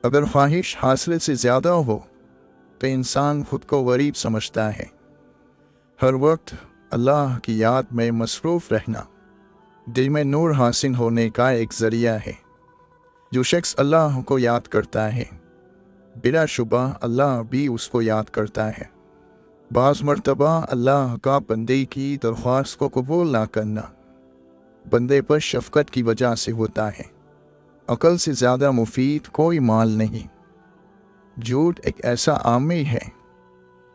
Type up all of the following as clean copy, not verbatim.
अगर ख्वाहिश हासिल से ज़्यादा हो तो इंसान खुद को गरीब समझता है। हर वक्त अल्लाह की याद में मसरूफ़ रहना दिल में नूर हासिल होने का एक ज़रिया है। जो शख्स अल्लाह को याद करता है बिला शुबा अल्लाह भी उसको याद करता है। बाज़ मर्तबा अल्लाह का बंदे की दरख्वास्त को कबूल ना करना बंदे पर शफ़क़त की वजह से होता है। अक़ल से ज़्यादा मुफीद कोई माल नहीं। झूठ एक ऐसा आमिल है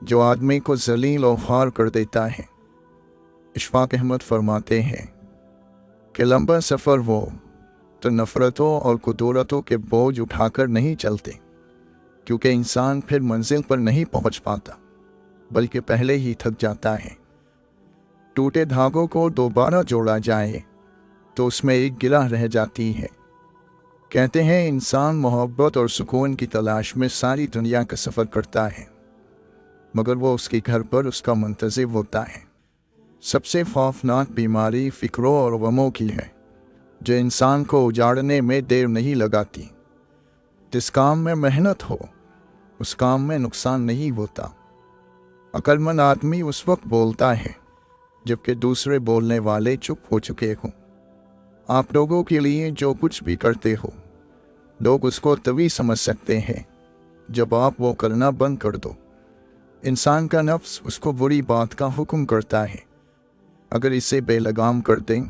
जो आदमी को ज़लील और ख़ार कर देता है। इशफ़ाक़ अहमद फरमाते हैं कि लंबा सफ़र वो तो नफ़रतों और कुदरतों के बोझ उठाकर नहीं चलते, क्योंकि इंसान फिर मंजिल पर नहीं पहुंच पाता बल्कि पहले ही थक जाता है। टूटे धागों को दोबारा जोड़ा जाए तो उसमें एक गिरह रह जाती है। कहते हैं इंसान मोहब्बत और सुकून की तलाश में सारी दुनिया का सफ़र करता है, मगर वो उसके घर पर उसका मुंतज़िर होता है। सबसे खौफनाक बीमारी फ़िक्रों और गमों की है, जो इंसान को उजाड़ने में देर नहीं लगाती। जिस काम में मेहनत हो उस काम में नुकसान नहीं होता। अक्लमंद आदमी उस वक्त बोलता है जबकि दूसरे बोलने वाले चुप हो चुके हों। आप लोगों के लिए जो कुछ भी करते हो लोग उसको तभी समझ सकते हैं जब आप वो करना बंद कर दो। इंसान का नफ्स उसको बुरी बात का हुक्म करता है। अगर इसे बेलगाम कर दें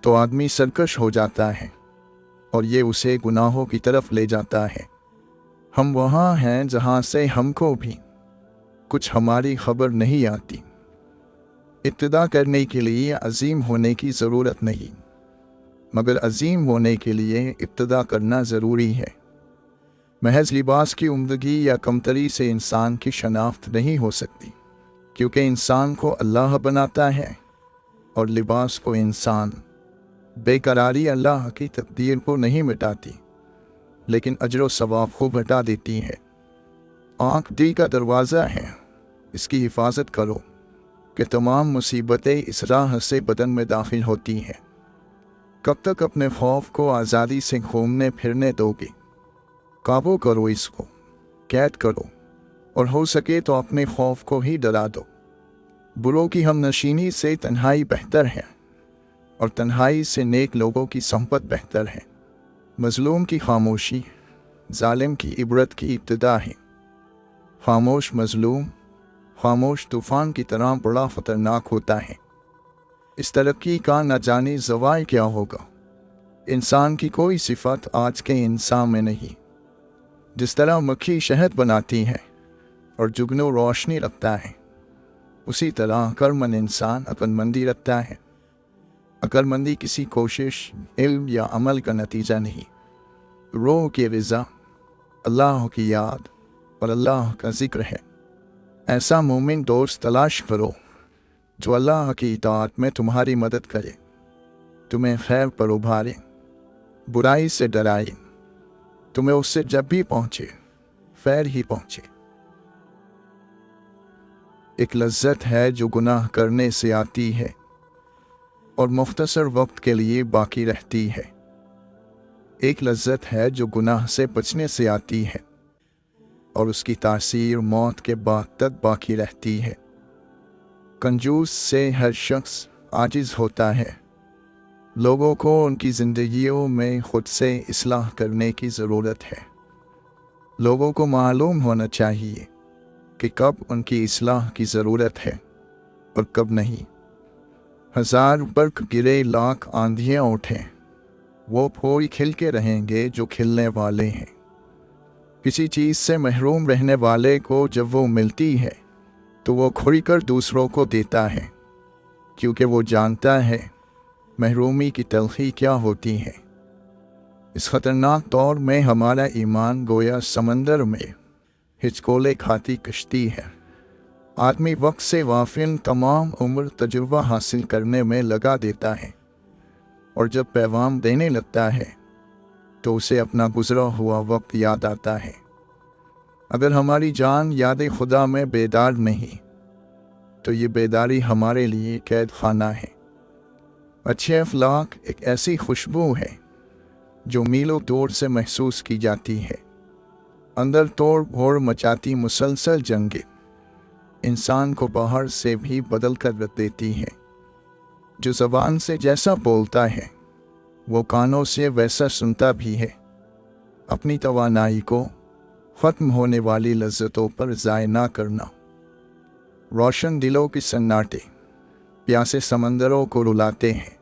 तो आदमी सरकश हो जाता है और ये उसे गुनाहों की तरफ ले जाता है। हम वहाँ हैं जहाँ से हमको भी कुछ हमारी खबर नहीं आती। इब्तिदा करने के लिए अजीम होने की ज़रूरत नहीं, मगर अजीम होने के लिए इब्तिदा करना ज़रूरी है। महज लिबास की उम्दगी या कमतरी से इंसान की शनाख्त नहीं हो सकती, क्योंकि इंसान को अल्लाह बनाता है और लिबास को इंसान। बेकरारी अल्लाह की तकदीर को नहीं मिटाती, लेकिन अजर व सवाब को घटा देती है। आँख दिल का दरवाज़ा है, इसकी हिफाजत करो कि तमाम मुसीबतें इस राह से बदन में दाखिल होती हैं। कब तक अपने खौफ को आज़ादी से घूमने फिरने दोगे? काबू करो, इसको कैद करो, और हो सके तो अपने खौफ को ही डरा दो। बुरों की हमनशीनी से तन्हाई बेहतर है और तन्हाई से नेक लोगों की संपत बेहतर है। मजलूम की खामोशी जालिम की इबरत की इब्तिदा है। खामोश मजलूम खामोश तूफ़ान की तरह बड़ा ख़तरनाक होता है। इस तरक्की का न जाने ज़वाल क्या होगा। इंसान की कोई सिफत आज के इंसान में नहीं। जिस तरह मक्खी शहद बनाती है और जुगनू रोशनी रखता है, उसी तरह अक्लमंद इंसान अक्लमंदी रखता है। अक्लमंदी किसी कोशिश, इल्म या अमल का नतीजा नहीं। रूह की ग़िज़ा अल्लाह की याद और अल्लाह का ज़िक्र है। ऐसा मोमिन दोस्त तलाश करो जो अल्लाह की इताअत में तुम्हारी मदद करे, तुम्हें खैर पर उभारे, बुराई से डराए, तुम्हें उससे जब भी पहुँचे खैर ही पहुँचे। एक लज्जत है जो गुनाह करने से आती है और मुख्तसर वक्त के लिए बाकी रहती है। एक लज्जत है जो गुनाह से बचने से आती है और उसकी तासीर मौत के बाद तक बाकी रहती है। कंजूस से हर शख्स आजिज़ होता है। लोगों को उनकी ज़िंदगियों में खुद से इस्लाह करने की ज़रूरत है। लोगों को मालूम होना चाहिए कि कब उनकी इस्लाह की ज़रूरत है और कब नहीं। हज़ार बर्क़ गिरे लाख आंधियाँ उठें, वो फूल खिल के रहेंगे जो खिलने वाले हैं। किसी चीज़ से महरूम रहने वाले को जब वो मिलती है तो वो खुल कर दूसरों को देता है, क्योंकि वो जानता है महरूमी की तलख़ी क्या होती है। इस ख़तरनाक दौर में हमारा ईमान गोया समंदर में हिचकोले खाती कश्ती है। आदमी वक्त से वाफ़िल तमाम उम्र तजुर्बा हासिल करने में लगा देता है, और जब पैगाम देने लगता है तो उसे अपना गुज़रा हुआ वक्त याद आता है। अगर हमारी जान याद खुदा में बेदार नहीं तो ये बेदारी हमारे लिए कैद खाना है। अच्छे अखलाक एक ऐसी खुशबू है जो मीलों दूर से महसूस की जाती है। अंदर तोड़ फोड़ मचाती मुसलसल जंगें इंसान को बाहर से भी बदल कर रख देती हैं। जो ज़बान से जैसा बोलता है वो कानों से वैसा सुनता भी है। अपनी तवानाई को ख़त्म होने वाली लज्जतों पर ज़ाय ना करना। रोशन दिलों के सन्नाटे प्यासे समंदरों को रुलाते हैं।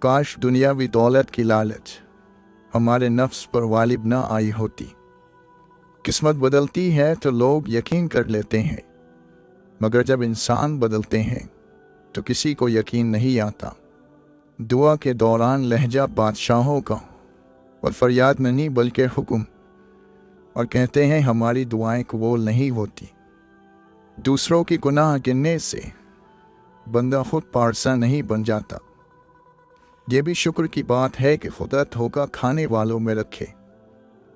काश दुनियावी दौलत की लालच हमारे नफ्स पर वालिब ना आई होती। किस्मत बदलती है तो लोग यकीन कर लेते हैं, मगर जब इंसान बदलते हैं तो किसी को यकीन नहीं आता। दुआ के दौरान लहजा बादशाहों का और फरियाद नहीं बल्कि हुक्म, और कहते हैं हमारी दुआएं कबूल नहीं होती। दूसरों की गुनाह गिनने से बंदा खुद पारसा नहीं बन जाता। ये भी शुक्र की बात है कि खुदा धोखा खाने वालों में रखे,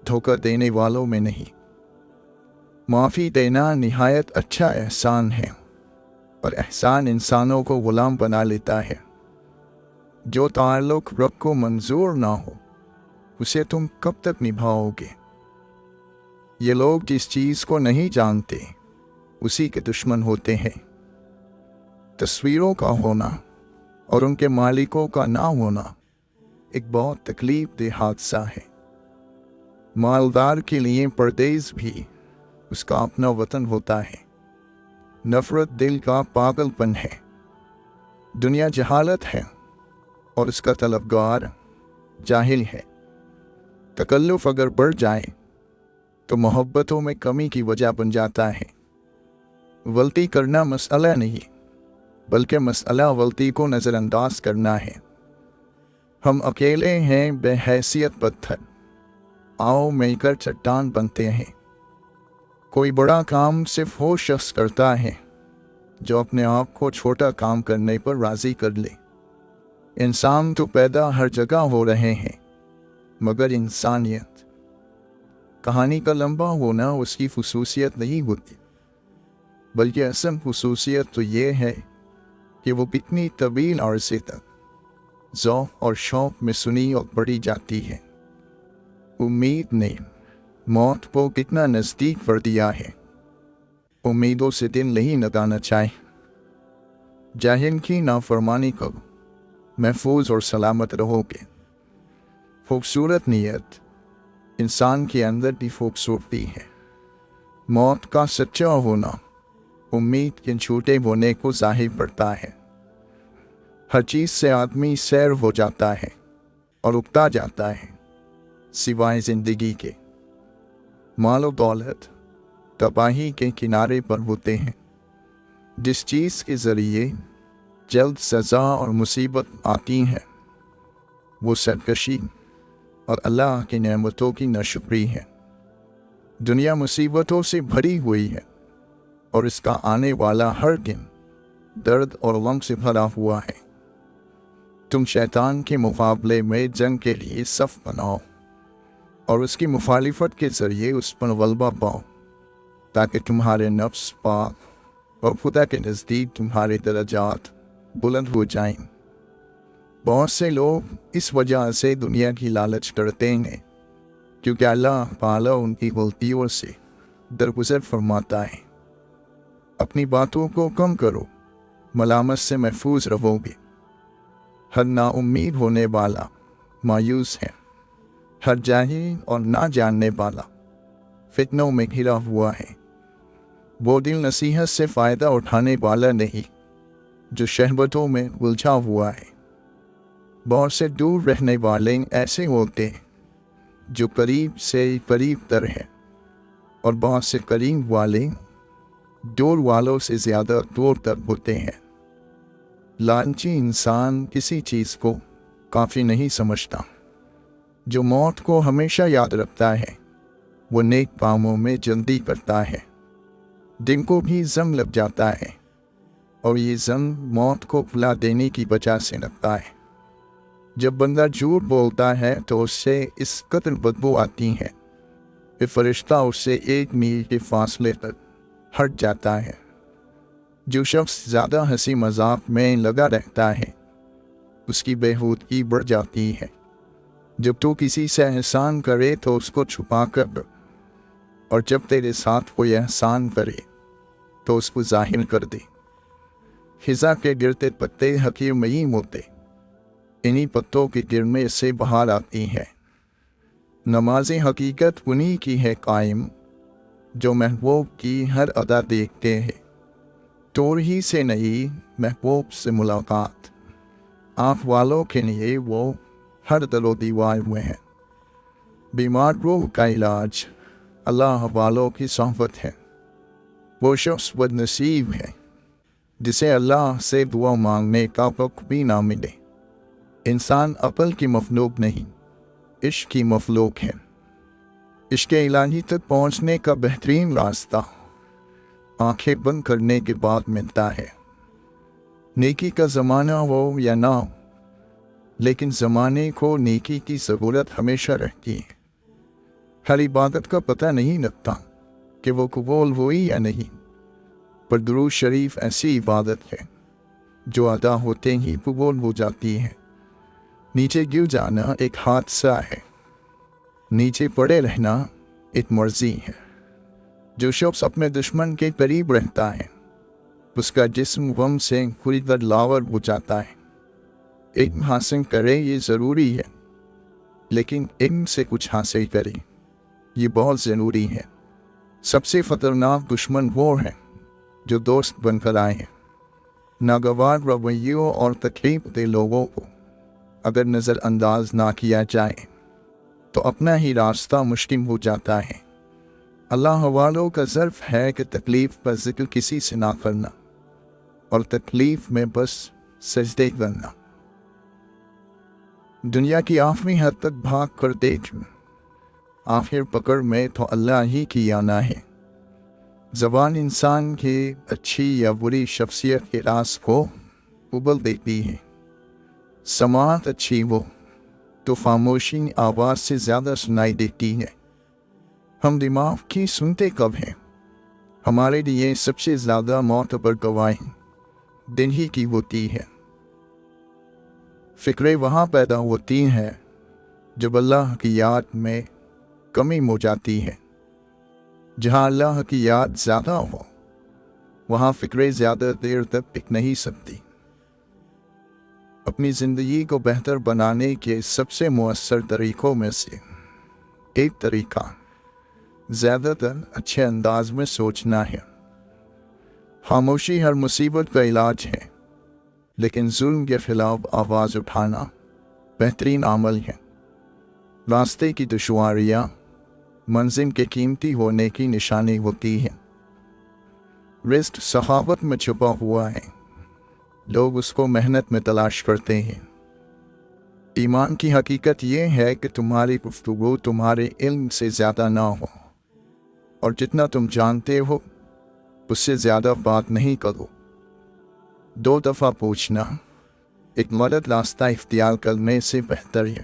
धोखा देने वालों में नहीं। माफ़ी देना निहायत अच्छा एहसान है, पर एहसान इंसानों को गुलाम बना लेता है। जो ताल्लुक़ रब को मंजूर ना हो उसे तुम कब तक निभाओगे। ये लोग जिस चीज़ को नहीं जानते उसी के दुश्मन होते हैं। तस्वीरों का होना और उनके मालिकों का ना होना एक बहुत तकलीफ दे हादसा है। मालदार के लिए परदेस भी उसका अपना वतन होता है। नफरत दिल का पागलपन है। दुनिया जहालत है और उसका तलबगार जाहिल है। तकल्लुफ़ अगर बढ़ जाए तो मोहब्बतों में कमी की वजह बन जाता है। गलती करना मसला नहीं, बल्कि मसला गलती को नज़रअंदाज करना है। हम अकेले हैं बेहैसियत पत्थर, आओ मिलकर चट्टान बनते हैं। कोई बड़ा काम सिर्फ वो शख्स करता है जो अपने आप को छोटा काम करने पर राज़ी कर ले। इंसान तो पैदा हर जगह हो रहे हैं, मगर इंसानियत कहानी का लंबा होना उसकी खुसूसियत नहीं होती, बल्कि असल खुसूसियत तो ये है कि वो कितनी तवील अरसे तक ज़ौक़ और शौक़ में सुनी और पढ़ी जाती है। उम्मीद ने मौत को कितना नज़दीक कर दिया है। उम्मीदों से दिल नहीं लगाना चाहिए। जाहिल की नाफरमानी करो, महफूज और सलामत रहोगे। खूबसूरत नीयत इंसान के अंदर की खूबसूरती है। मौत का सच्चा होना उम्मीद के झूठे होने को ज़ाहिर पड़ता है। हर चीज़ से आदमी सैर हो जाता है और उगता जाता है, सिवाय ज़िंदगी के। मालो दौलत तबाही के किनारे पर होते हैं। जिस चीज़ के ज़रिए जल्द सज़ा और मुसीबत आती है वो सरकशी और अल्लाह की नेमतों की नाशुक्री है। दुनिया मुसीबतों से भरी हुई है और इसका आने वाला हर दिन दर्द और गम से भरा हुआ है। तुम शैतान के मुकाबले में जंग के लिए सफ़ बनाओ और उसकी मुखालिफत के ज़रिए उस पर गलबा पाओ, ताकि तुम्हारे नफ्स पाक और खुदा के नज़दीक तुम्हारे दर्जात बुलंद हो जाएं। बहुत से लोग इस वजह से दुनिया की लालच करते हैं क्योंकि अल्लाह ताला उनकी गलतियों से दरगुजर फरमाता है। अपनी बातों को कम करो, मलामत से महफूज रहोगे। हर नाउम्मीद होने वाला मायूस है। हर जाहिल और ना जानने वाला फितनों में घिरा हुआ है। वो दिल नसीहत से फ़ायदा उठाने वाला नहीं जो शहबतों में उलझा हुआ है। बहुत से दूर रहने वाले ऐसे होते हैं जो करीब से करीब तर हैं, और बहुत से करीब वाले दूर वालों से ज़्यादा दूर तर होते हैं। लालची इंसान किसी चीज़ को काफ़ी नहीं समझता। जो मौत को हमेशा याद रखता है वो नेक कामों में जल्दी करता है। दिन को भी जंग लग जाता है और ये जंग मौत को भुला देने की वजह से लगता है। जब बंदा झूठ बोलता है तो उससे इस कदर बदबू आती है कि फरिश्ता उससे 1 मील के फासले तक हट जाता है। जो शख्स ज़्यादा हंसी मजाक में लगा रहता है उसकी बेहूदगी बढ़ जाती है। जब तो किसी से एहसान करे तो उसको छुपा कर اور جب تیرے ساتھ کوئی احسان کرے تو اس کو ظاہر کر دے۔ خزاں کے گرتے پتے حقیر نہیں ہوتے، انہی پتوں کے گرنے سے بہار آتی ہے۔ نماز حقیقت انہی کی ہے قائم، جو محبوب کی ہر ادا دیکھتے ہیں۔ ٹور ہی سے نہیں محبوب سے ملاقات، آنکھ والوں کے لیے وہ ہر دل و دیوار ہوئے ہیں۔ بیمار روح کا علاج اللہ والوں کی صحبت ہے۔ وہ شخص بد نصیب ہے جسے اللہ سے دعا مانگنے کا وقت بھی نہ ملے۔ انسان عقل کی مخلوق نہیں، عشق کی مخلوق ہے۔ عشق الہی تک پہنچنے کا بہترین راستہ آنکھیں بند کرنے کے بعد ملتا ہے۔ نیکی کا زمانہ ہو یا نہ ہو، لیکن زمانے کو نیکی کی ضرورت ہمیشہ رہتی ہے۔ ہر عبادت کا پتہ نہیں لگتا کہ وہ قبول ہوئی یا نہیں، پر درود شریف ایسی عبادت ہے جو ادا ہوتے ہی قبول ہو جاتی ہے۔ نیچے گر جانا ایک حادثہ ہے، نیچے پڑے رہنا ایک مرضی ہے۔ جو شخص اپنے دشمن کے قریب رہتا ہے اس کا جسم غم سے پوری طرح لاور ہو جاتا ہے۔ علم حاصل کرے یہ ضروری ہے، لیکن علم سے کچھ حاصل کرے یہ بہت ضروری ہے۔ سب سے خطرناک دشمن وہ ہے جو دوست بن کر آئے ہیں۔ ناگوار رویوں اور تکلیف دہ لوگوں کو اگر نظر انداز نہ کیا جائے تو اپنا ہی راستہ مشکل ہو جاتا ہے۔ اللہ والوں کا ظرف ہے کہ تکلیف پر ذکر کسی سے نہ کرنا اور تکلیف میں بس سجدے کرنا۔ دنیا کی آخری حد تک بھاگ کر دیکھ، آخر پکڑ میں تو اللہ ہی کی آنا ہے۔ زبان انسان کی اچھی یا بری شخصیت کے راز کو ابل دیتی ہے۔ سماعت اچھی ہو تو خاموشی آواز سے زیادہ سنائی دیتی ہے۔ ہم دماغ کی سنتے کب ہیں؟ ہمارے لیے سب سے زیادہ معتبر گواہی دن ہی کی ہوتی ہے۔ فکریں وہاں پیدا ہوتی ہیں جب اللہ کی یاد میں کمی ہو جاتی ہے۔ جہاں اللہ کی یاد زیادہ ہو وہاں فکریں زیادہ دیر تک ٹک نہیں سکتی۔ اپنی زندگی کو بہتر بنانے کے سب سے مؤثر طریقوں میں سے ایک طریقہ زیادہ تر اچھے انداز میں سوچنا ہے۔ خاموشی ہر مصیبت کا علاج ہے، لیکن ظلم کے خلاف آواز اٹھانا بہترین عمل ہے۔ راستے کی دشواریاں منزل کے قیمتی ہونے کی نشانی ہوتی ہے۔ رزق سخاوت میں چھپا ہوا ہے، لوگ اس کو محنت میں تلاش کرتے ہیں۔ ایمان کی حقیقت یہ ہے کہ تمہاری گفتگو تمہارے علم سے زیادہ نہ ہو، اور جتنا تم جانتے ہو اس سے زیادہ بات نہیں کرو۔ 2 دفعہ پوچھنا ایک غلط راستہ اختیار کرنے سے بہتر ہے۔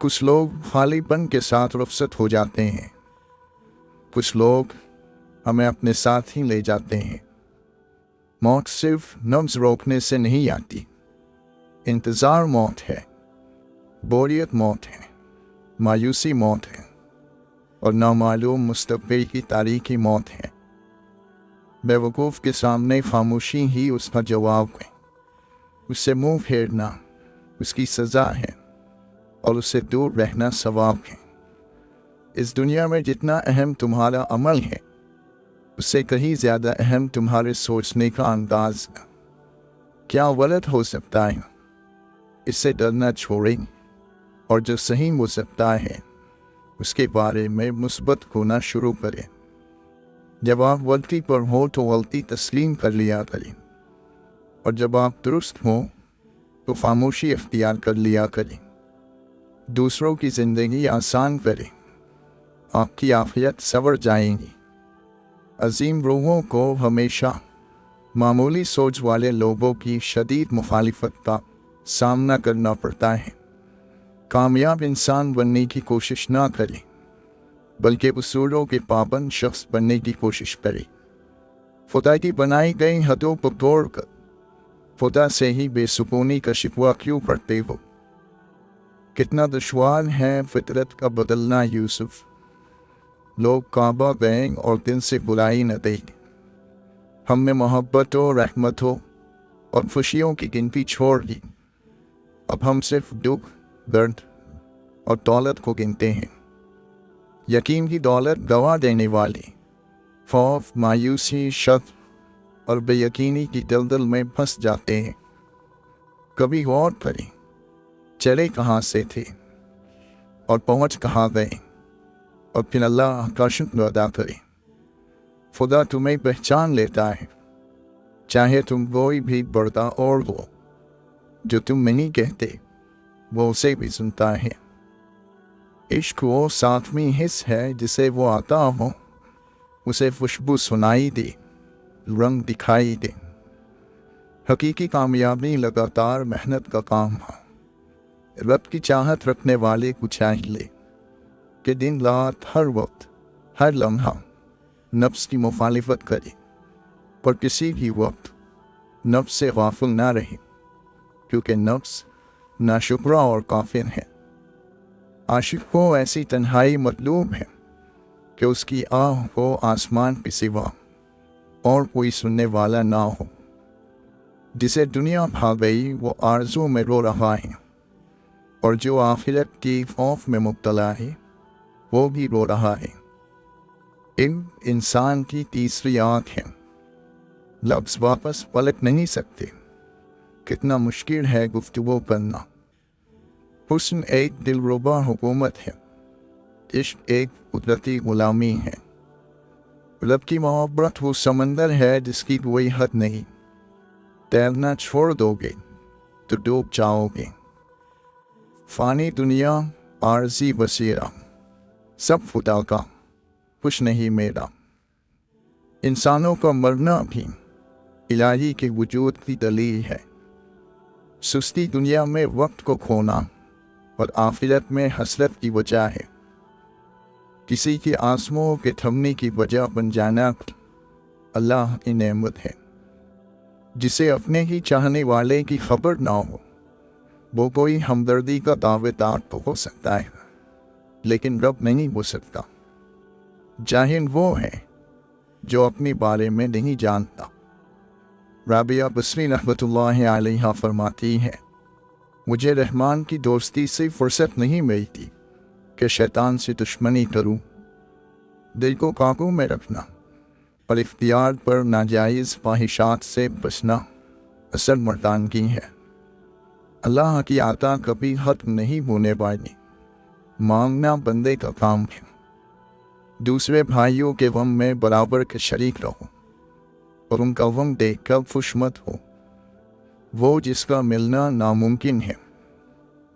کچھ لوگ خالی پن کے ساتھ رخصت ہو جاتے ہیں، کچھ لوگ ہمیں اپنے ساتھ ہی لے جاتے ہیں۔ موت صرف نبض روکنے سے نہیں آتی، انتظار موت ہے، بوریت موت ہے، مایوسی موت ہے، اور نامعلوم مستقبل کی تاریخی موت ہے۔ بے وقوف کے سامنے خاموشی ہی اس کا جواب ہے۔ اس سے منہ پھیرنا اس کی سزا ہے، اور اس سے دور رہنا ثواب ہے۔ اس دنیا میں جتنا اہم تمہارا عمل ہے اس سے کہیں زیادہ اہم تمہارے سوچنے کا انداز ہے۔ کیا غلط ہو سکتا ہے اس سے ڈرنا چھوڑیں، اور جو صحیح ہو سکتا ہے اس کے بارے میں مثبت ہونا شروع کریں۔ جب آپ غلطی پر ہو تو غلطی تسلیم کر لیا کریں، اور جب آپ درست ہوں تو خاموشی اختیار کر لیا کریں۔ دوسروں کی زندگی آسان کریں، آپ کی عافیت سنور جائیں گی۔ عظیم روحوں کو ہمیشہ معمولی سوچ والے لوگوں کی شدید مخالفت کا سامنا کرنا پڑتا ہے۔ کامیاب انسان بننے کی کوشش نہ کرے، بلکہ اصولوں کے پابند شخص بننے کی کوشش کرے۔ خدا کی بنائی گئی حدوں کو توڑ کر خدا سے ہی بے سکونی کا شکوہ کیوں کرتے ہو؟ کتنا دشوار ہے فطرت کا بدلنا یوسف۔ लोग काबा गए और दिल से बुलाई न दें। हम में मोहब्बत हो, रहमत हो और खुशियों की गिनती छोड़ दी। अब हम सिर्फ दुख, दर्द और दौलत को गिनते हैं। यकीन की दौलत गवा देने वाली, खौफ, मायूसी, शक और बेयकीनी की दलदल में फंस जाते हैं। कभी गौर करें, चले कहाँ से थे और पहुँच कहाँ गए, और फिर अल्लाह का शुक्र अदा करें। खुदा तुम्हें पहचान लेता है, चाहे तुम कोई भी बड़ा और हो। जो तुम नहीं कहते वो उसे भी सुनता है। इश्क वो सातवीं हिस्स है जिसे वो आता हो, उसे खुशबू सुनाई दे, रंग दिखाई दे। हकीकी कामयाबी लगातार मेहनत का काम है। रब की चाहत रखने वाले को चाहिए कि दिन रात हर वक्त, हर लम्हा नफ्स की मुखालिफत करे, पर किसी भी वक्त नफ्स से गाफिल ना रहे, क्योंकि नफ्स नाशुक्रा और काफिर है। आशिक को ऐसी तन्हाई मतलूब है कि उसकी आह को आसमान के सिवा और कोई सुनने वाला ना हो। जिसे दुनिया भा गई वो आरज़ू में रो रहा है, और जो आखिरत की खौफ में मुब्तला है वो भी रो रहा है। इंसान की तीसरी आँख है, लफ्ज़ वापस पलट नहीं सकते। कितना मुश्किल है गुफ्तगू करना। हुस्न एक दिलरुबा हुकूमत है, इश्क एक कुदरती गुलामी है। रब की मोहब्बत वो समंदर है जिसकी कोई हद नहीं। तैरना छोड़ दोगे तो डूब जाओगे। फ़ानी दुनिया, आरज़ी बसीरा, सब खुदा का, कुछ नहीं मेरा। इंसानों का मरना भी इलाही के वजूद की दलील है। सुस्ती दुनिया में वक्त को खोना और आखिरत में हसरत की वजह है। किसी के आंसुओं के थमने की वजह बन जाना अल्लाह की नेमत है। जिसे अपने ही चाहने वाले की खबर ना हो, वो कोई हमदर्दी का दावेदार तो हो सकता है, लेकिन रब नहीं हो सकता। जाहिल वो है जो अपने बारे में नहीं जानता। राबिया बसरी रहमतुल्लाह अलैहा फरमाती है, मुझे रहमान की दोस्ती से फुर्सत नहीं मिलती कि शैतान से दुश्मनी करूं। दिल को काबू में रखना और इख्तियार पर नाजायज़ ख्वाहिशात से बचना असल मर्दानगी है। अल्लाह की आता कभी खत्म नहीं होने वाली। मांगना बंदे का काम है। दूसरे भाइयों के गम में बराबर के शरीक रहो और उनका गम देख कर खुश मत हो। वो जिसका मिलना नामुमकिन है,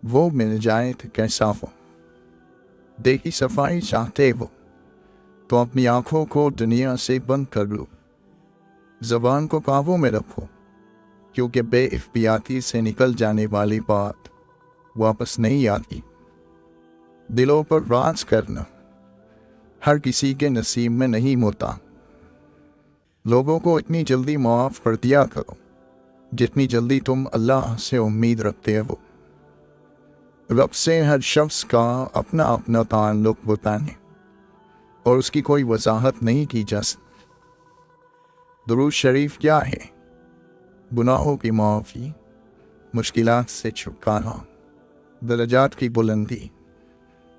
वो मिल जाए तो कैसा हो। देखी सफाई चाहते हो तो अपनी आंखों को दुनिया से बंद कर लो। ज़बान को काबू में रखो, क्योंकि बेइख्तियारी से निकल जाने वाली बात वापस नहीं आती। दिलों पर राज करना हर किसी के नसीब में नहीं होता। लोगों को इतनी जल्दी माफ़ कर दिया करो जितनी जल्दी तुम अल्लाह से उम्मीद रखते हो। रब से हर शख्स का अपना अपना ताल्लुक होता है और उसकी कोई वजाहत नहीं की जा सकती। दुरूद शरीफ क्या है? गुनाहों की माफ़ी, मुश्किलात से छुटकारा, दर्जात की बुलंदी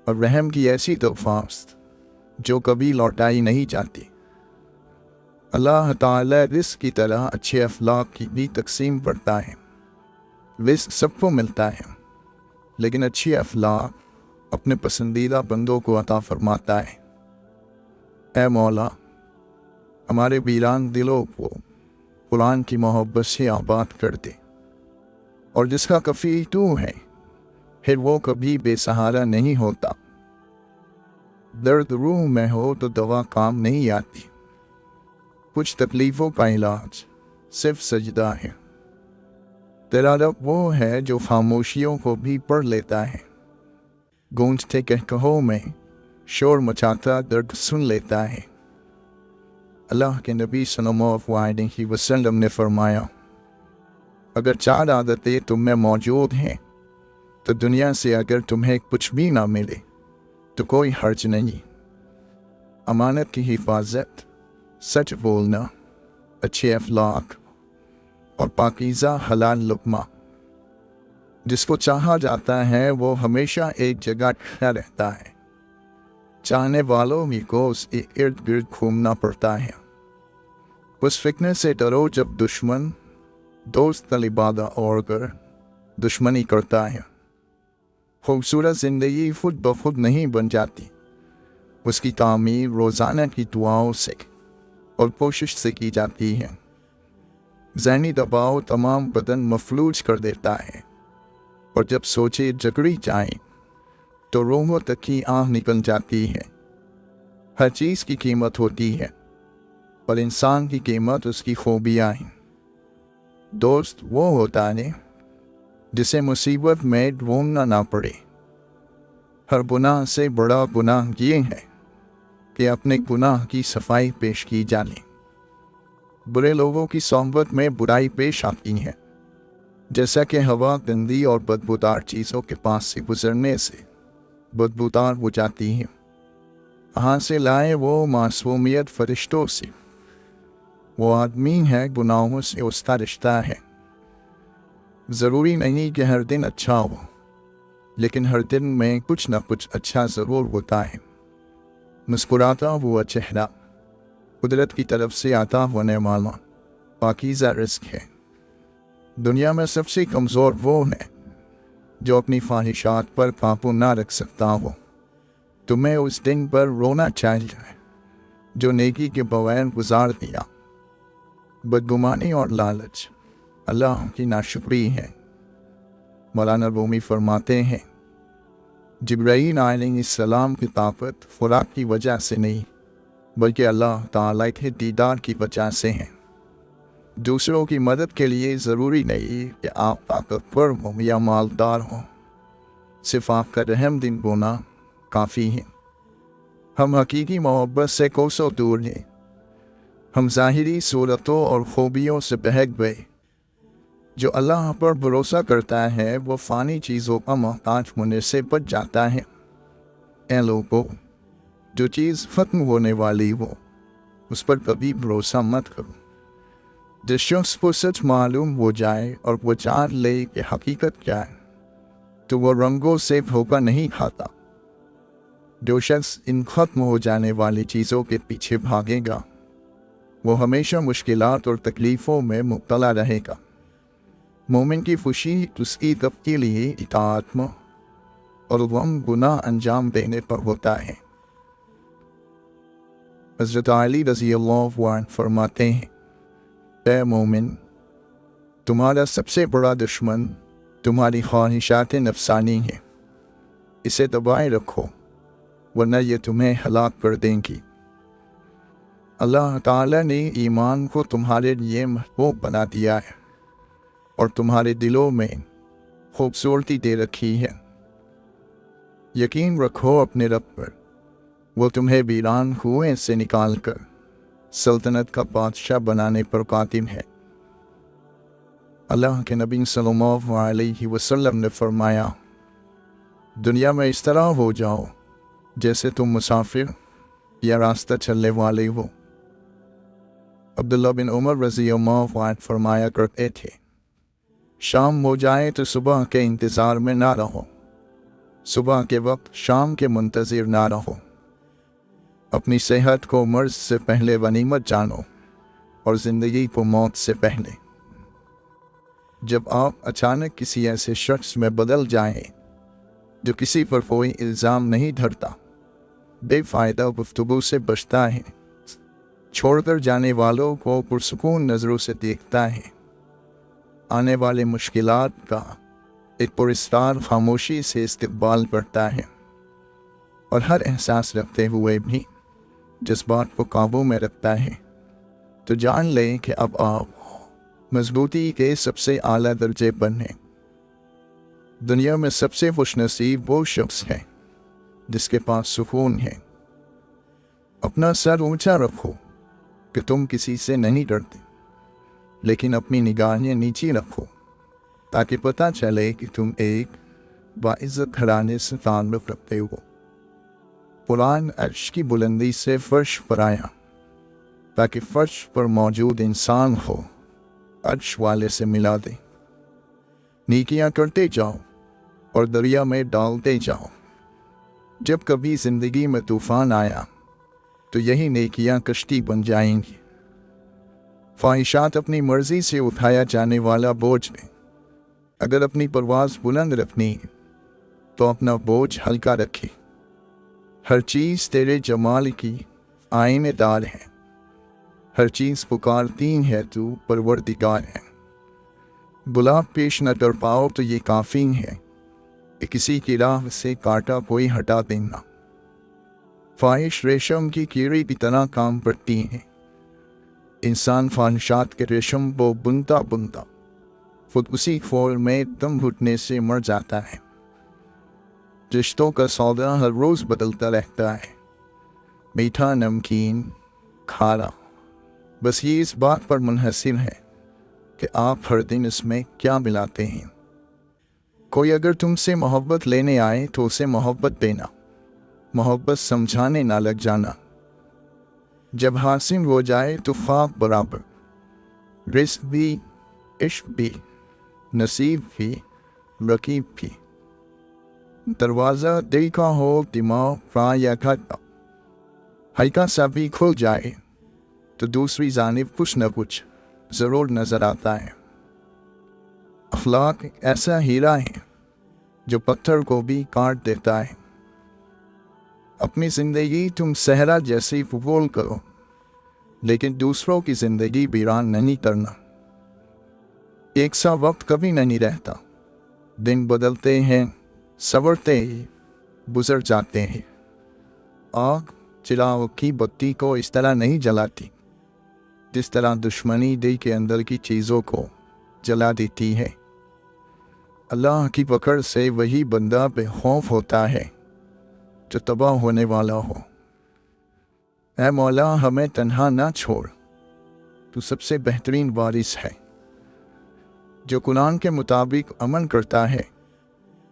और रहम की ऐसी तोफ़ास्त जो कभी लौटाई नहीं जाती। अल्लाह ताला रिज़्क़ की तरह अच्छे अखलाक की भी तकसीम करता है। रिज़्क़ सबको मिलता है, लेकिन अच्छी अखलाक अपने पसंदीदा बंदों को अता फरमाता है। ऐ मौला, हमारे वीरान दिलों को कुरान की मोहब्बत से आबाद कर दे, और जिसका कफ़ी तू है फिर वो कभी बेसहारा नहीं होता। दर्द रूह में हो तो दवा काम नहीं आती। कुछ तकलीफ़ों का इलाज सिर्फ सजदा है। तेरा रब वो है जो खामोशियों को भी पढ़ लेता है। गूंजते कहकहों में शोर मचाता दर्द सुन लेता है। अल्लाह के नबी सल्लल्लाहु अलैहि वसल्लम ने फरमाया, अगर 4 आदतें तुम में मौजूद हैं तो दुनिया से अगर तुम्हें कुछ भी ना मिले तो कोई हर्ज नहीं। अमानत की हिफाजत, सच बोलना, अच्छे अखलाक और पाकीज़ा हलाल लुक़मा। जिसको चाहा जाता है वो हमेशा एक जगह ठहरा रहता है, चाहने वालों ही को उसके इर्द गिर्द घूमना पड़ता है। उस फिक्र से डरो जब दुश्मन दोस्त तलिबादा और कर दुश्मनी करता है। खूबसूरत ज़िंदगी खुद ब खुद नहीं बन जाती, उसकी तामीर रोज़ाना की दुआओं से और कोशिश से की जाती है। ज़हनी दबाव तमाम बदन मफलूज कर देता है और जब सोचे जकड़ी जाए तो रोहों तक की आँख निकल जाती है। हर चीज़ की कीमत होती है और इंसान की कीमत उसकी खूबियाँ हैं। दोस्त वो होता है जिसे मुसीबत में ढूंढना ना पड़े। हर गुनाह से बड़ा गुनाह ये है कि अपने गुनाह की सफाई पेश की जाने। बुरे लोगों की सोहबत में बुराई पेश आती है, जैसा कि हवा गंदी और बदबूदार चीज़ों के पास से गुजरने से बदबूदार हो जाती है। कहाँ से लाए वो मासूमियत फरिश्तों से? वो आदमी है गुनाहों से उसका रिश्ता है। ज़रूरी नहीं कि हर दिन अच्छा हो, लेकिन हर दिन में कुछ न कुछ अच्छा ज़रूर होता है। मुस्कुराता हुआ चेहरा कुदरत की तरफ से आता होने वाला पाकीज़ा रिज़्क है। दुनिया में सबसे कमज़ोर वो है जो अपनी ख्वाहिशात पर काबू ना रख सकता हो। तुम्हें उस दिन पर रोना चाहिए जो नेकी के बगैर गुजार दिया। बदगुमानी और लालच अल्लाह की नाशुक्री है। मौलाना रूमी फरमाते हैं, जिब्राईल अलैहिस्सलाम की ताकत खुराक की वजह से नहीं बल्कि अल्लाह ताला के दीदार की वजह से है। दूसरों की मदद के लिए ज़रूरी नहीं कि आप ताकतवर हो या मालदार हो, सिर्फ आपका रहम दिल होना काफ़ी है। हम हकीकी मोहब्बत से कोसों दूर हैं। हम ज़ाहिरी सूरतों और खूबियों से बहक गए। जो अल्लाह पर भरोसा करता है वो फ़ानी चीज़ों का मोहताज होने से बच जाता है। ऐ लोगों, जो चीज़ ख़त्म होने वाली हो उस पर कभी भरोसा मत करो। जिस शख्स को सच मालूम हो जाए और वो जान ले कि हकीकत क्या है तो वो रंगों से धोखा नहीं खाता। जो शख्स इन ख़त्म हो जाने वाली चीज़ों के पीछे भागेगा वो हमेशा मुश्किलात और तकलीफ़ों में मुब्तला रहेगा। मोमिन की खुशी उसकी तब के लिए इताअत में और गम गुनाह अंजाम देने पर होता है। हज़रत अली रज़ियल्लाहु अन्हु फरमाते हैं, ऐ मोमिन, तुम्हारा सबसे बड़ा दुश्मन तुम्हारी ख्वाहिशात नफसानी है। इसे दबाए रखो वरना ये तुम्हें हलाक कर देंगी। अल्लाह ताला ने ईमान को तुम्हारे लिए महबूब बना दिया है और तुम्हारे दिलों में खूबसूरती दे रखी है। यकीन रखो अपने रब पर, वो तुम्हें वीरान कुएं से निकालकर सल्तनत का बादशाह बनाने पर कातिम है। अल्लाह के नबी सल्लल्लाहु अलैहि वसल्लम ने फरमाया, दुनिया में इस तरह हो जाओ जैसे तुम मुसाफिर या रास्ता चलने वाले हो। अब्दुल्लाह बिन उमर रज़ियल्लाहु अन्हु फरमाया करते थे, शाम हो जाए तो सुबह के इंतज़ार में ना रहो, सुबह के वक्त शाम के मुंतज़िर ना रहो। अपनी सेहत को मर्ज से पहले गनीमत जानो और ज़िंदगी को मौत से पहले। जब आप अचानक किसी ऐसे शख्स में बदल जाएं जो किसी पर कोई इल्ज़ाम नहीं धरता, बेफ़ायदा गुफ्तगू से बचता है, छोड़कर जाने वालों को पुरसुकून नज़रों से देखता है, आने वाले मुश्किलात का एक पुरस्कार खामोशी से इस्तक़बाल करता है और हर एहसास रखते हुए भी जज्बात को काबू में रखता है, तो जान लें कि अब आप मजबूती के सबसे आला दर्जे पर हैं। दुनिया में सबसे खुशनसीब वो शख्स है जिसके पास सुकून है। अपना सर ऊंचा रखो कि तुम किसी से नहीं डरते, लेकिन अपनी निगाहें नीची रखो ताकि पता चले कि तुम एक बाइज़्ज़त घराने से ताल्लुक़ रखते हो। कुरान अर्श की बुलंदी से फर्श पर आया ताकि फर्श पर मौजूद इंसान हो अर्श वाले से मिला दे। नेकियां करते जाओ और दरिया में डालते जाओ। जब कभी जिंदगी में तूफान आया तो यही नेकियां कश्ती बन जाएंगी। ख्वाहिशात अपनी मर्जी से उठाया जाने वाला बोझ है। अगर अपनी परवाज़ बुलंद रखनी तो अपना बोझ हल्का रखे। हर चीज़ तेरे जमाल की आईनेदार है। हर चीज़ पुकारती है तू परवरदिगार है। गुलाब पेश न कर पाओ तो ये काफ़ी है कि किसी की राह से कांटा कोई हटा देना। ख्वाहिश रेशम की कीड़ी की तरह काम करती है। इंसान ख्वाहिशात के रेशम को बुनता बुनता खुद उसी खोल में दम घुटने से मर जाता है। रिश्तों का सौदा हर रोज़ बदलता रहता है, मीठा नमकीन खारा। बस ये इस बात पर मुनहसिर है कि आप हर दिन इसमें क्या मिलाते हैं। कोई अगर तुमसे मोहब्बत लेने आए तो उसे मोहब्बत देना, मोहब्बत समझाने ना लग जाना। जब हासिल हो जाए तो ख्वाब बराबर, रिस्क भी इश्क भी नसीब भी रकीब भी। दरवाज़ा दिल का हो दिमाग फ्रा या घटा, हल्का सा भी खुल जाए तो दूसरी जानिब कुछ न कुछ ज़रूर नज़र आता है। अखलाक ऐसा हीरा है जो पत्थर को भी काट देता है। अपनी ज़िंदगी तुम सहरा जैसी फूल करो, लेकिन दूसरों की ज़िंदगी वीरान नहीं करना। एक सा वक्त कभी नहीं रहता, दिन बदलते हैं, संवरते ही गुजर जाते हैं। आग चिराग की बत्ती को इस तरह नहीं जलाती जिस तरह दुश्मनी दिल के अंदर की चीज़ों को जला देती है। अल्लाह की पकड़ से वही बंदा बेखौफ होता है जो तबाह होने वाला हो। ऐ मौला हमें तन्हा ना छोड़, तू सबसे बेहतरीन वारिस है। जो कुरान के मुताबिक अमल करता है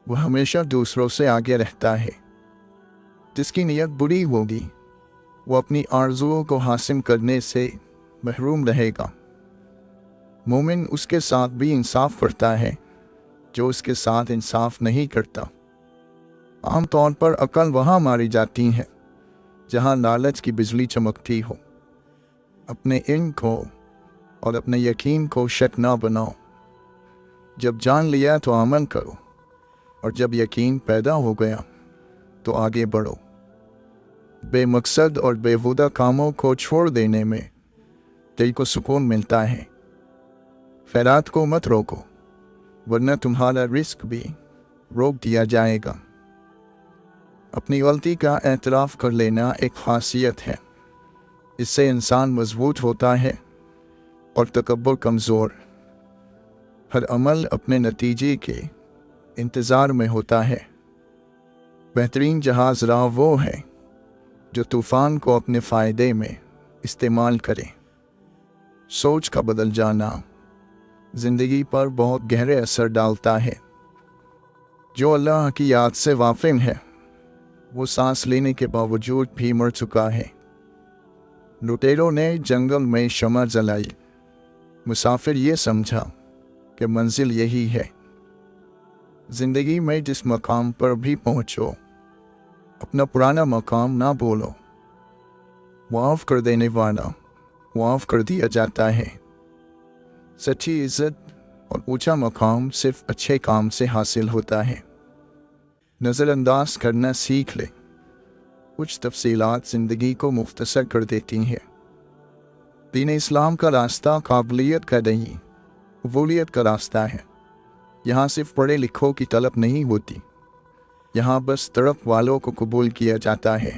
वह हमेशा दूसरों से आगे रहता है। जिसकी नीयत बुरी होगी वो अपनी आरज़ुओं को हासिल करने से महरूम रहेगा। मोमिन उसके साथ भी इंसाफ करता है जो उसके साथ इंसाफ नहीं करता। आम तौर पर अकल वहाँ मारी जाती है जहाँ लालच की बिजली चमकती हो। अपने इल्म को और अपने यकीन को शक ना बनाओ। जब जान लिया तो अमल करो, और जब यकीन पैदा हो गया तो आगे बढ़ो। बेमकसद और बेहुदा कामों को छोड़ देने में दिल को सुकून मिलता है। खैरात को मत रोको वरना तुम्हारा रिस्क भी रोक दिया जाएगा। अपनी गलती का एतराफ़ कर लेना एक खासियत है। इससे इंसान मजबूत होता है और तकब्बुर कमज़ोर। हर अमल अपने नतीजे के इंतज़ार में होता है। बेहतरीन जहाज़ राह वो है जो तूफ़ान को अपने फ़ायदे में इस्तेमाल करे। सोच का बदल जाना ज़िंदगी पर बहुत गहरे असर डालता है। जो अल्लाह की याद से वाकिफ़ है वो सांस लेने के बावजूद भी मर चुका है। लुटेरों ने जंगल में शमा जलाई, मुसाफिर ये समझा कि मंजिल यही है। ज़िंदगी में जिस मकाम पर भी पहुँचो अपना पुराना मकाम ना बोलो। माफ़ कर देने वाला माफ़ कर दिया जाता है। सच्ची इज़्ज़त और ऊंचा मकाम सिर्फ अच्छे काम से हासिल होता है। नज़रअंदाज करना सीख ले। कुछ तफसीलात ज़िंदगी को मुख्तसर कर देती हैं। दीन इस्लाम का रास्ता काबिलियत का नहीं, कबूलियत का रास्ता है। यहाँ सिर्फ पढ़े लिखों की तलब नहीं होती, यहाँ बस तड़प वालों को कबूल किया जाता है।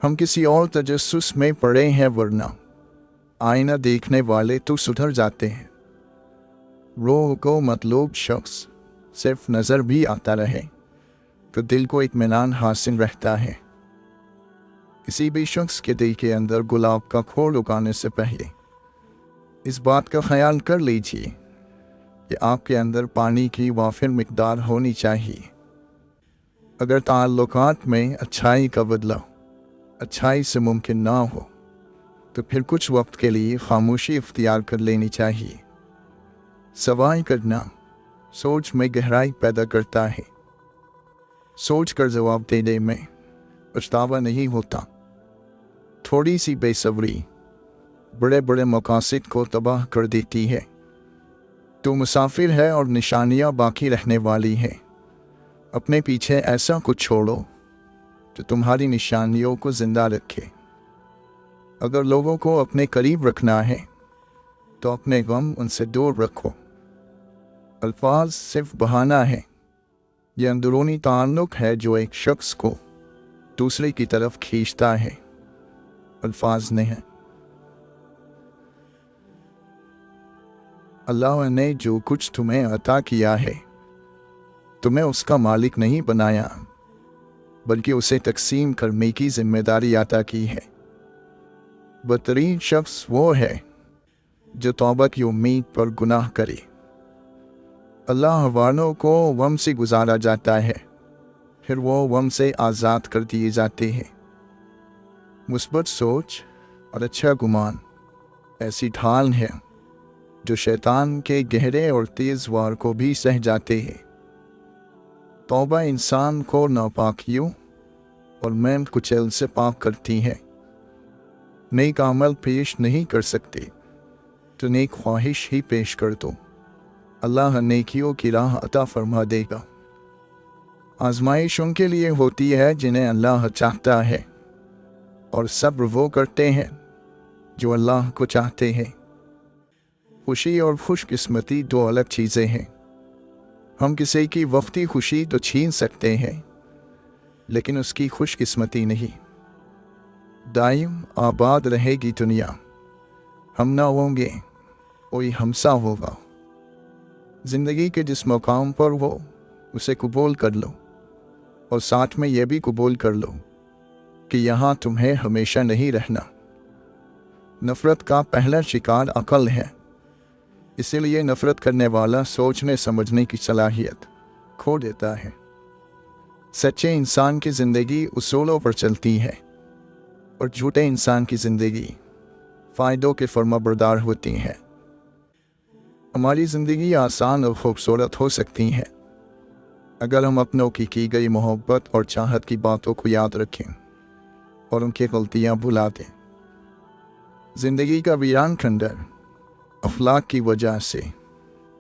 हम किसी और तजस्सुस में पड़े हैं वरना आईना देखने वाले तो सुधर जाते हैं। रूह को मतलूब शख्स सिर्फ नज़र भी आता रहे तो दिल को इत्मीनान हासिल रहता है। किसी भी शख्स के दिल के अंदर गुलाब का फूल उगाने से पहले इस बात का ख्याल कर लीजिए कि आपके अंदर पानी की वाफिर मिकदार होनी चाहिए। अगर ताल्लुकात में अच्छाई का बदला अच्छाई से मुमकिन ना हो तो फिर कुछ वक्त के लिए खामोशी इख्तियार कर लेनी चाहिए। सवाल करना सोच में गहराई पैदा करता है। सोच कर जवाब देने में पछतावा नहीं होता। थोड़ी सी बेसब्री बड़े बड़े मकासद को तबाह कर देती है। तो मुसाफिर है और निशानियां बाकी रहने वाली हैं। अपने पीछे ऐसा कुछ छोड़ो जो तुम्हारी निशानियों को जिंदा रखे। अगर लोगों को अपने करीब रखना है तो अपने गम उनसे दूर रखो। अल्फाज सिर्फ बहाना है, यह अंदरूनी ताल्लुक है जो एक शख्स को दूसरे की तरफ खींचता है, अल्फाज नहीं। अल्लाह ने जो कुछ तुम्हें अता किया है तुम्हें उसका मालिक नहीं बनाया, बल्कि उसे तकसीम करने की जिम्मेदारी अता की है। बदतरीन शख्स वो है जो तौबा की उम्मीद पर गुनाह करे। अल्लाह वालों को वम से गुजारा जाता है, फिर वो वम से आज़ाद कर दिए जाते हैं। मुस्बत सोच और अच्छा गुमान ऐसी ढाल है जो शैतान के गहरे और तेज़ वार को भी सह जाते हैं। तौबा इंसान को नापाकियों और मैल कुचैल से पाक करती है। नेक अमल पेश नहीं कर सकते तो नेक ख्वाहिश ही पेश कर दो, अल्लाह नेकियों की राह अता फरमा देगा। आजमाइश उनके लिए होती है जिन्हें अल्लाह चाहता है, और सब्र वो करते हैं जो अल्लाह को चाहते हैं। खुशी और खुशकिस्मती दो अलग चीज़ें हैं। हम किसी की वक्ती खुशी तो छीन सकते हैं, लेकिन उसकी खुशकिस्मती नहीं। दायम आबाद रहेगी दुनिया, हम ना होंगे कोई हमसा होगा। ज़िंदगी के जिस मकाम पर हो उसे कबूल कर लो, और साथ में यह भी कबूल कर लो कि यहाँ तुम्हें हमेशा नहीं रहना। नफ़रत का पहला शिकार अक्ल है, इसीलिए नफ़रत करने वाला सोचने समझने की सलाहियत खो देता है। सच्चे इंसान की ज़िंदगी उसूलों पर चलती है, और झूठे इंसान की ज़िंदगी फ़ायदों के फर्माबरदार होती है। हमारी ज़िंदगी आसान और खूबसूरत हो सकती है अगर हम अपनों की गई मोहब्बत और चाहत की बातों को याद रखें और उनकी गलतियाँ भुला दें। ज़िंदगी का वीरान खंडर अखलाक की वजह से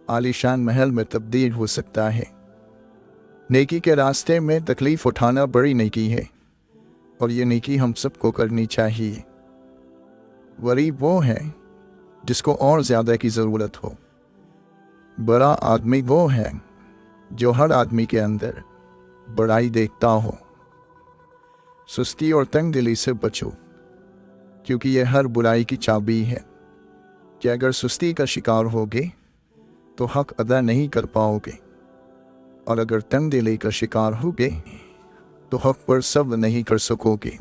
आलीशान महल में तब्दील हो सकता है। नेकी के रास्ते में तकलीफ़ उठाना बड़ी नेकी है, और ये नेकी हम सबको करनी चाहिए। गरीब वो है जिसको और ज़्यादा की ज़रूरत हो। बड़ा आदमी वो है जो हर आदमी के अंदर बड़ाई देखता हो। सुस्ती और तंग दिली से बचो, क्योंकि यह हर बुराई की चाबी है कि अगर सुस्ती का शिकार होगे तो हक अदा नहीं कर पाओगे, और अगर तंग दिली का शिकार होगे तो हक पर सब्र नहीं कर सकोगे।